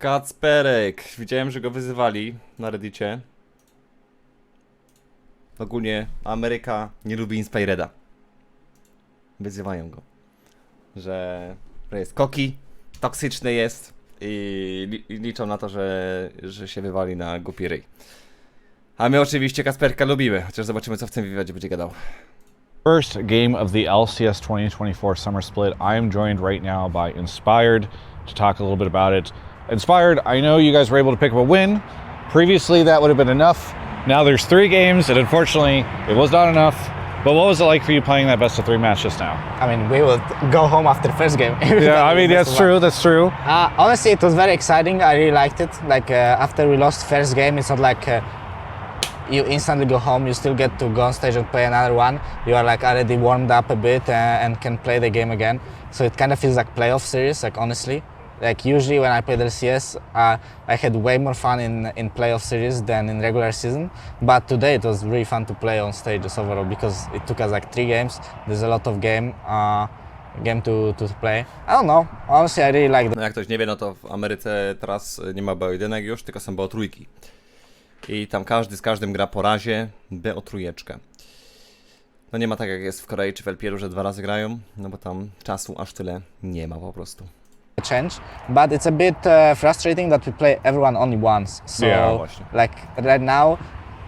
Kacperek. Widziałem, że go wyzywali na Reddicie. Ogólnie Ameryka nie lubi Inspireda. Wyzywają go. Że jest koki, toksyczny jest i liczą na to, że się wywali na głupi ryj. A my oczywiście Kacperka lubimy, chociaż zobaczymy, co w tym wywiadzie będzie gadał. First game of the LCS 2024 Summer Split. I am joined right now by Inspired to talk a little bit about it. Inspired, I know you guys were able to pick up a win. Previously, that would have been enough. Now there's 3 games, and unfortunately, it was not enough. But what was it like for you playing that best of 3 match just now? I mean, we will go home after first game. Yeah, I mean, that's true, that's true. Honestly, it was very exciting. I really liked it. Like, after we lost first game, it's not like you instantly go home. You still get to go on stage and play another one. You are like already warmed up a bit and can play the game again. So it kind of feels like playoff series, like honestly. Like usually when I played LCS, I had way more fun in playoff series than in regular season. But today it was really fun to play on stages overall because it took us like 3 games. There's a lot of game to play. I don't know. Honestly, I really like No jak ktoś nie wie, no to w Ameryce teraz nie ma BO1 już, tylko są BO3. I tam każdy z każdym gra po razie BO3. No nie ma tak jak jest w Korei czy w LPL-u, że 2 razy grają, no bo tam czasu aż tyle nie ma po prostu. change, but it's a bit frustrating that we play everyone only once. So, like right now,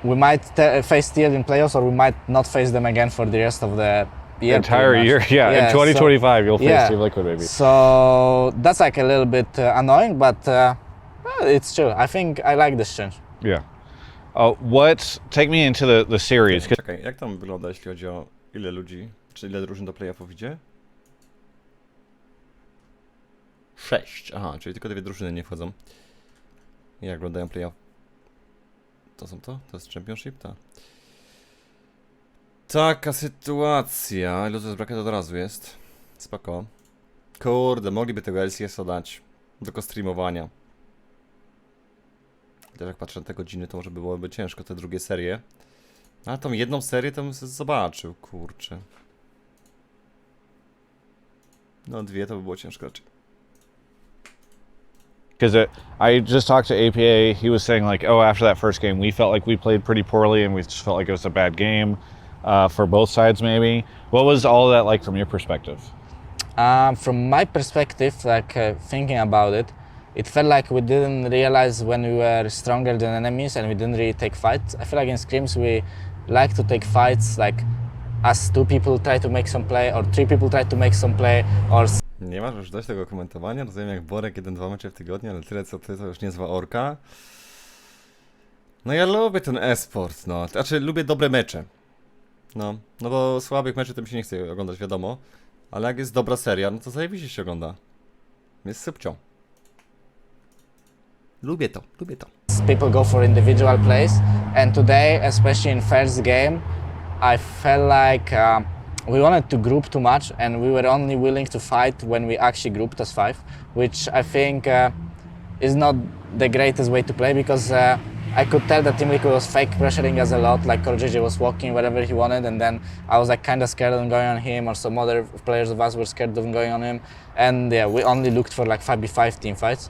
we might face Steel in playoffs, or we might not face them again for the rest of the year. Entire year, yeah. In 2025, you'll face Team Liquid, maybe. So that's like a little bit annoying, but it's chill. I think I like this change. Yeah. Take me into the series. Czekaj, jak tam wygląda, jeśli chodzi o ile ludzi, czy ile drużyn do playoffów idzie? 6. Aha, czyli tylko 2 drużyny nie wchodzą. Jak wyglądają playoff? To są to? To jest Championship? Ta. Taka sytuacja. Ile to jest braket od razu jest? Spoko. Kurde, mogliby tego LCS-a dać. Tylko streamowania. Też jak patrzę na te godziny, to może byłoby ciężko te drugie serie. Ale tą jedną serię to bym sobie zobaczył, kurczę. No 2 to by było ciężko raczej. Because I just talked to APA, he was saying like, oh, after that first game, we felt like we played pretty poorly and we just felt like it was a bad game for both sides maybe. What was all that like from your perspective? From my perspective, like thinking about it, it felt like we didn't realize when we were stronger than enemies and we didn't really take fights. I feel like in scrims we like to take fights, like as 2 people try to make some play or 3 people try to make some play or... Nie masz już dość tego komentowania? Rozumiem jak Borek 1-2 mecze w tygodniu, ale tyle co ty to już niezła orka. No ja lubię ten e-sport, no. Znaczy lubię dobre mecze. No bo słabych meczy to mi się nie chce oglądać, wiadomo. Ale jak jest dobra seria, no to zajebiście się ogląda. Jest sypcią. Lubię to, lubię to. People go for individual plays, and today, especially in first game, I felt like we wanted to group too much, and we were only willing to fight when we actually grouped as 5, which I think is not the greatest way to play because I could tell that Team Liquid was fake pressuring us a lot, like CoreJJ was walking wherever he wanted, and then I was like kind of scared of going on him, or some other players of us were scared of going on him, and yeah, we only looked for like 5v5 team fights.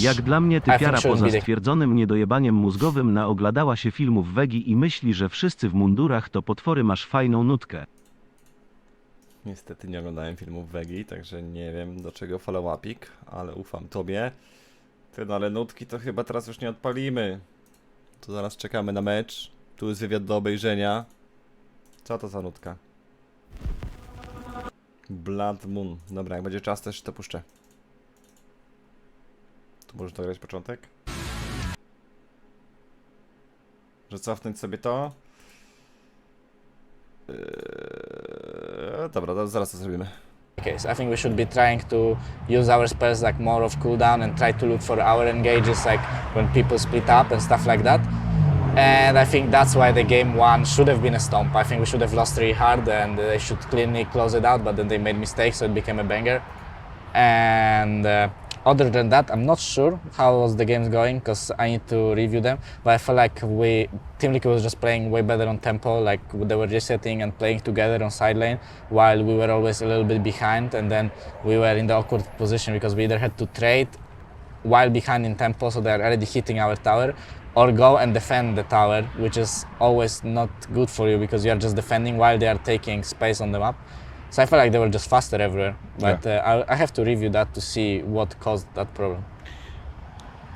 Jak dla mnie typiara poza stwierdzonym niedojebaniem mózgowym naoglądała się filmów Wegi i myśli, że wszyscy w mundurach to potwory, masz fajną nutkę. Niestety nie oglądałem filmów Wegi, także nie wiem do czego follow-upik, ale ufam tobie. Ty, no ale nutki to chyba teraz już nie odpalimy. To zaraz czekamy na mecz. Tu jest wywiad do obejrzenia. Co to za nutka? Blood Moon. Dobra, jak będzie czas też to puszczę. Tu możesz dograć początek? Że cofnąć sobie to? Dobra, zaraz to zrobimy. I think we should be trying to use our spells like more of cooldown and try to look for our engages like when people split up and stuff like that. And I think that's why the game 1 should have been a stomp. I think we should have lost really hard and they should cleanly close it out, but then they made mistakes, so it became a banger. And other than that, I'm not sure how was the games going because I need to review them. But I feel like Team Liquid was just playing way better on tempo. Like they were resetting and playing together on side lane, while we were always a little bit behind. And then we were in the awkward position because we either had to trade while behind in tempo, so they're already hitting our tower, or go and defend the tower, which is always not good for you because you are just defending while they are taking space on the map. So I felt like they were just faster everywhere, but I have to review that to see what caused that problem.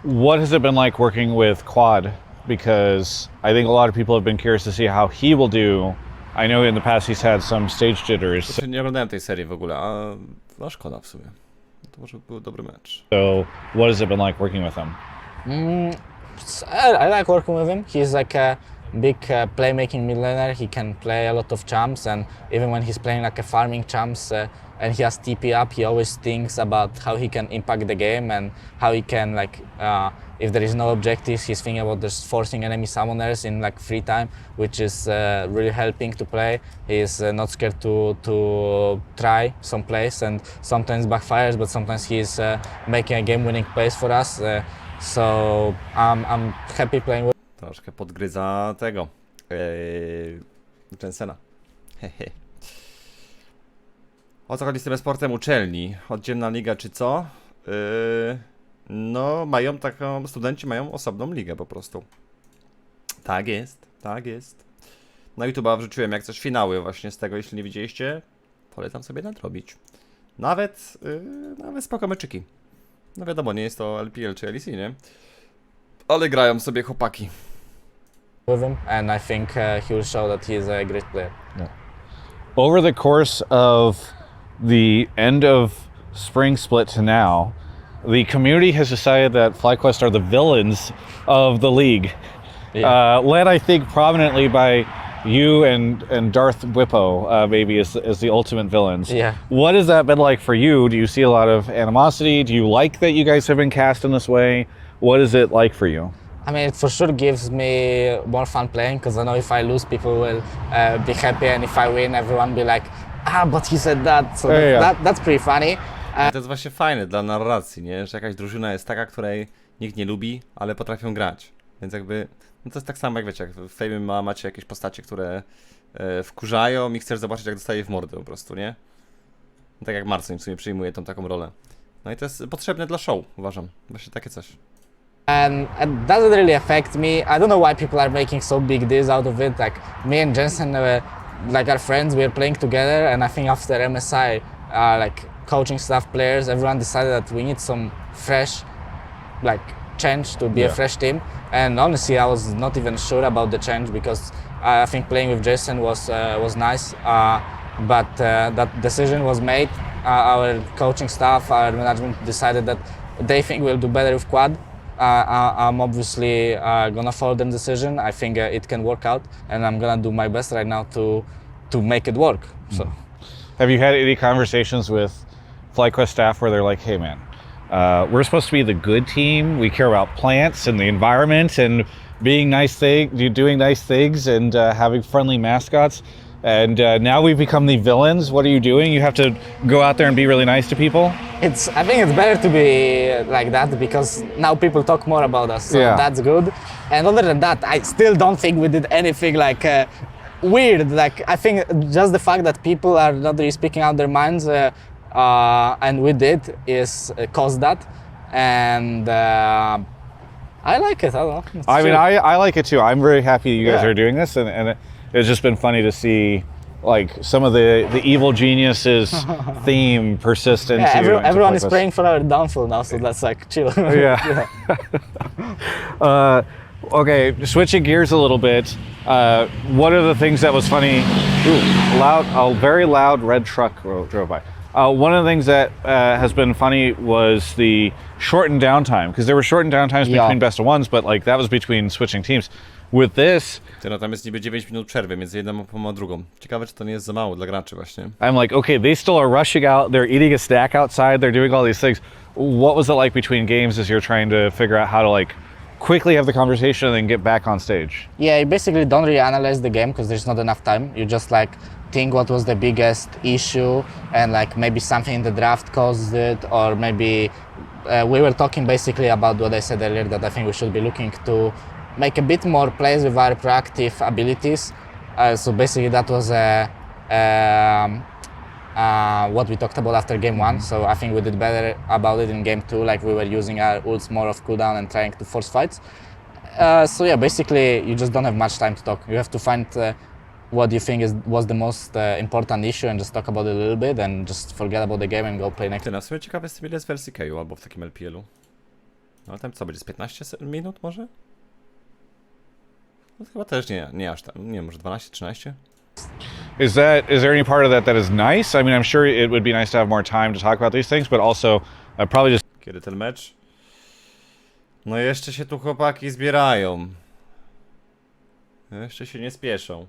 What has it been like working with Quad? Because I think a lot of people have been curious to see how he will do. I know in the past he's had some stage jitters. Znaczy, nie oglądałem tej serii w ogóle, a szkoda w sumie. To może był dobry mecz. So what has it been like working with him? I like working with him. He's like a big playmaking mid laner. He can play a lot of champs, and even when he's playing like a farming champs and he has TP up, he always thinks about how he can impact the game and how he can like if there is no objectives, he's thinking about just forcing enemy summoners in like free time, which is really helping to play. He's not scared to try some plays, and sometimes backfires, but sometimes he's making a game-winning plays for us. So I'm happy playing with. Troszkę podgryza tego Jensena. Hehe. O co chodzi z tym sportem uczelni? Oddzielna liga czy co? No mają taką, studenci mają osobną ligę po prostu. Tak jest, tak jest. Na YouTube'a wrzuciłem jak coś finały właśnie z tego, jeśli nie widzieliście, polecam sobie nadrobić. Nawet spoko meczyki. No wiadomo, nie jest to LPL czy LEC, nie? Ale grają sobie chłopaki. With him, and I think he will show that he is a great player. Yeah. Over the course of the end of spring split to now, the community has decided that FlyQuest are the villains of the league. Yeah. Led, I think, prominently by you and Darth Whippo, maybe as the ultimate villains. Yeah. What has that been like for you? Do you see a lot of animosity? Do you like that you guys have been cast in this way? What is it like for you? I mean, it for sure gives me more fun playing because I know if I lose, people will be happy, and if I win, everyone will be like, but he said that. So that's pretty funny. To jest właśnie fajne dla narracji, nie? Że jakaś drużyna jest taka, której nikt nie lubi, ale potrafią grać. Więc jakby, no to jest tak samo jak wiecie, jak w Fame macie jakieś postacie, które wkurzają i chcesz zobaczyć jak dostaje w mordę po prostu, nie? No tak jak Marcin w sumie przyjmuje tą taką rolę. No i to jest potrzebne dla show, uważam. Właśnie takie coś. And it doesn't really affect me. I don't know why people are making so big deals out of it. Like me and Jensen, like our friends, we are playing together, and I think after MSI, like coaching staff, players, everyone decided that we need some fresh, like change to be a fresh team. And honestly, I was not even sure about the change because I think playing with Jason was nice. But that decision was made. Our coaching staff, our management decided that they think we'll do better with Quad. I'm obviously gonna follow them decision. I think it can work out, and I'm gonna do my best right now to make it work. So, have you had any conversations with FlyQuest staff where they're like, "Hey, man, we're supposed to be the good team. We care about plants and the environment and doing nice things and having friendly mascots. And now we've become the villains. What are you doing? You have to go out there and be really nice to people." I think it's better to be like that because now people talk more about us. So that's good. And other than that, I still don't think we did anything like weird. Like I think just the fact that people are not really speaking out their minds, and we did, is caused that. And I like it. I don't know. I mean, I like it too. I'm very happy you guys are doing this, and it's just been funny to see like some of the evil geniuses theme persist into. Everyone is praying for our downfall now, so that's like chill. Yeah. Okay, switching gears a little bit. One of the things that was funny, a very loud red truck drove by. One of the things that has been funny was the shortened downtime, because there were shortened downtimes between best of ones, but like that was between switching teams. With this, no, tam jest niby 9 minut przerwy między jedną a drugą. Ciekawe, czy to nie jest za mało dla graczy właśnie. I'm like, okay, they still are rushing out, they're eating a snack outside, they're doing all these things. What was it like between games as you're trying to figure out how to like quickly have the conversation and then get back on stage? Yeah, you basically don't really analyze the game because there's not enough time. You just like think what was the biggest issue and like maybe something in the draft caused it, or maybe we were talking basically about what I said earlier, that I think we should be looking to make a bit more plays with our proactive abilities. So basically that was what we talked about after game 1. So I think we did better about it in game 2. Like we were using our ults more of cooldown and trying to force fights. So yeah, basically you just don't have much time to talk. You have to find what you think was the most important issue and just talk about it a little bit and just forget about the game and go play next. Ty, no w sumie ciekawy jestem, ile jest wersji KO albo w takim LPL-u. No tam co, będzie z 15 minut może? No chyba też nie aż tam, nie może 12-13? Is there any part of that is nice? I mean, I'm sure it would be nice to have more time to talk about these things, but also probably just... Kiedy ten mecz? No jeszcze się tu chłopaki zbierają. Jeszcze się nie spieszą.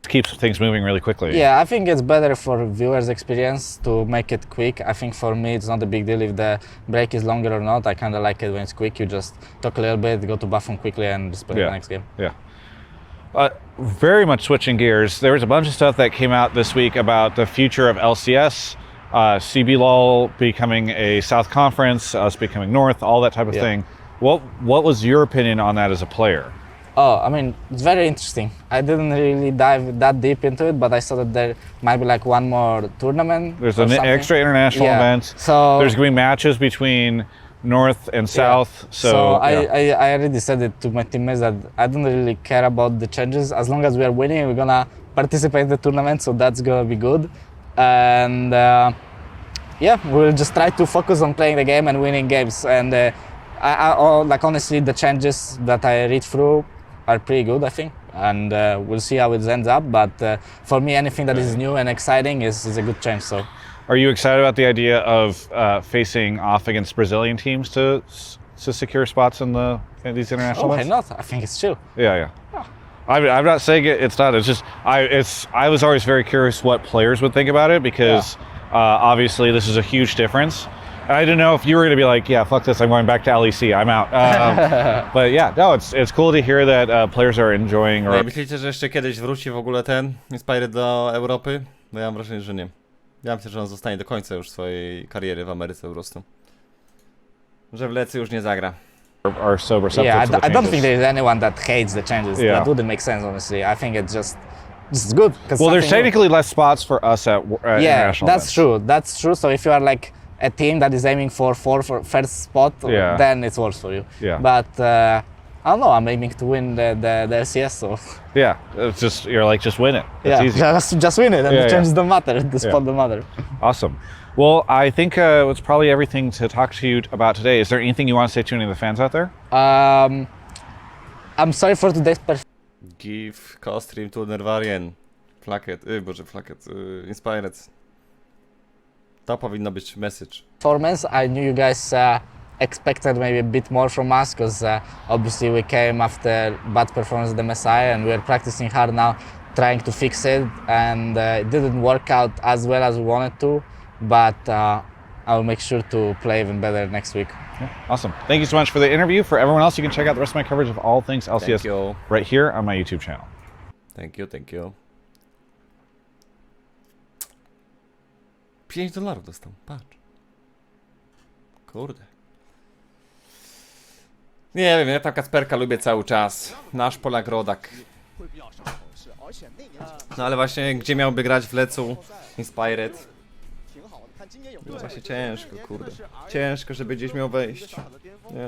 keeps things moving really quickly. Yeah, I think it's better for viewers' experience to make it quick. I think for me it's not a big deal if the break is longer or not. I kind of like it when it's quick. You just talk a little bit, go to bathroom quickly, and just play the next game. Yeah. Very much switching gears. There was a bunch of stuff that came out this week about the future of LCS, CBLOL becoming a South Conference, us becoming North, all that type of thing. What was your opinion on that as a player? Oh, I mean, it's very interesting. I didn't really dive that deep into it, but I saw that there might be like one more tournament. There's an extra international event. So there's going to be matches between North and South. So I already said it to my teammates that I don't really care about the changes. As long as we are winning, we're gonna participate in the tournament, so that's gonna be good. And yeah, we'll just try to focus on playing the game and winning games. And like honestly, the changes that I read through are pretty good, I think, and we'll see how it ends up. But for me, anything that is new and exciting is a good change. So, are you excited about the idea of facing off against Brazilian teams to secure spots in these international events? Why not? I think it's chill. Yeah. I'm not saying it's not. It's just I was always very curious what players would think about it because obviously this is a huge difference. I didn't know if you were going to be like, yeah, fuck this, I'm going back to LEC, I'm out. But yeah, no, it's cool to hear that players are enjoying. Or... Myślicie, że jeszcze kiedyś wróci w ogóle ten Inspireda do Europy? No ja mam wrażenie, że nie. Ja myślę, że on zostanie do końca już swojej kariery w Ameryce po prostu. Że w Lecy już nie zagra. Are so receptive to the changes. I don't think there's anyone that hates the changes. That wouldn't make sense, honestly. I think it's good. Well, there's technically less spots for us at international that's true. That's true. So if you are like a team that is aiming for first spot, then it works for you. Yeah. But I don't know. I'm aiming to win the LCS, so. Yeah, it's just you're like just win it. It's easy. Just win it, and the changes don't matter. The spot don't matter. Awesome. Well, I think it's probably everything to talk to you about today. Is there anything you want to say to any of the fans out there? I'm sorry for today's Give co-stream to Nervarien. Inspired. To powinno być message. performance. I knew you guys expected maybe a bit more from us because obviously we came after bad performance of the Messiah and we are practicing hard now, trying to fix it, and it didn't work out as well as we wanted to, but I'll make sure to play even better next week. Yeah, awesome. Thank you so much for the interview. For everyone else, you can check out the rest of my coverage of all things LCS right here on my YouTube channel. Thank you. $5 dostał, patrz. Kurde. Nie wiem, ja tam Kacperka lubię cały czas. Nasz Polak rodak. No ale właśnie, gdzie miałby grać w Lecu Inspired? No właśnie ciężko, kurde. Ciężko, żeby gdzieś miał wejść. Nie.